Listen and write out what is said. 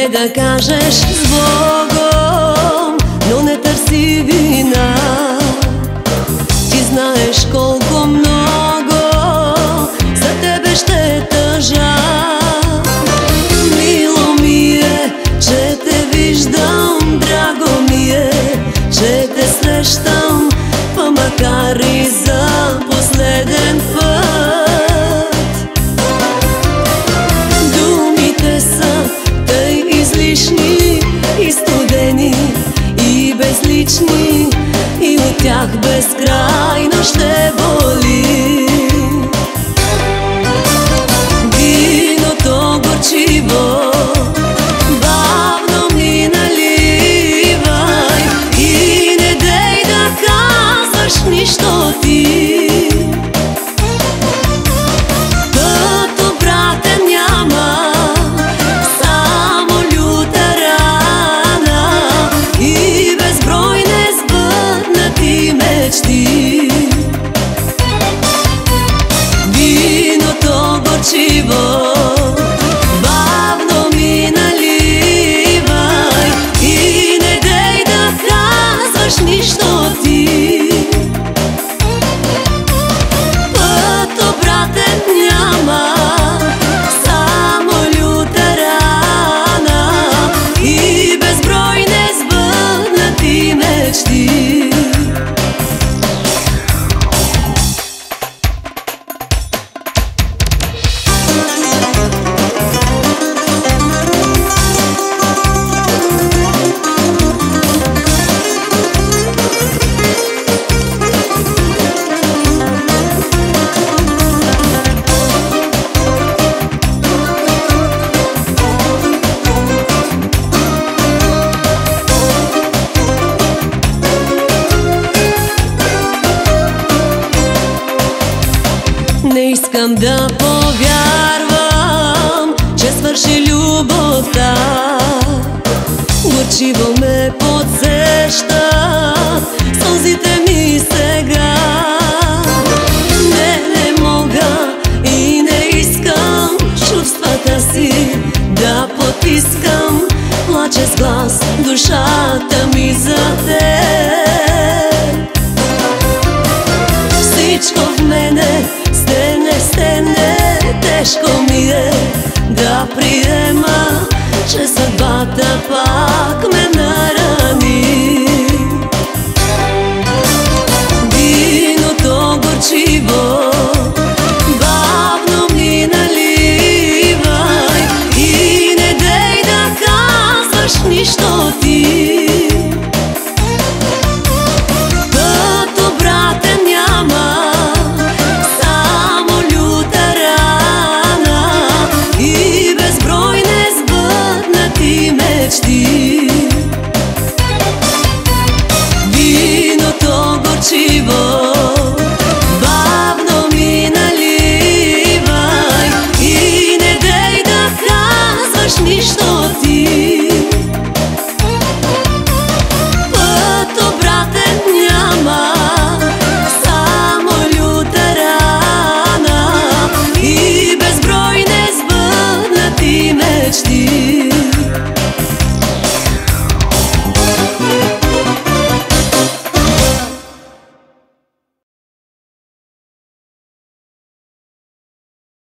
е да кажеш с Богом, но не търси вина. Ти знаеш колко много за тебе ще тъжа. Мило ми е, че те виждам, драго ми е, че те срещам, па макар и за последен път. Думите са тъй излишни и студени и безлични, и от тях безкрайно ще боли. Виното горчиво бавно ми наливай и не дей да казваш нищо ти. Като братен няма, само люта рана и безброй несбъднати мечти. Виното горчиво бавно ми наливай и не дей да казваш нищо ти. Като братен няма, само люта рана и безброй несбъднати мечти. Не искам да повярвам, че свърши любовта. Горчиво ме подсеща сълзите ми сега. Не мога и не искам чувствата си да потискам. Плаче с глас душата ми за теб. Всичко в мене стене, тежко ми е да приема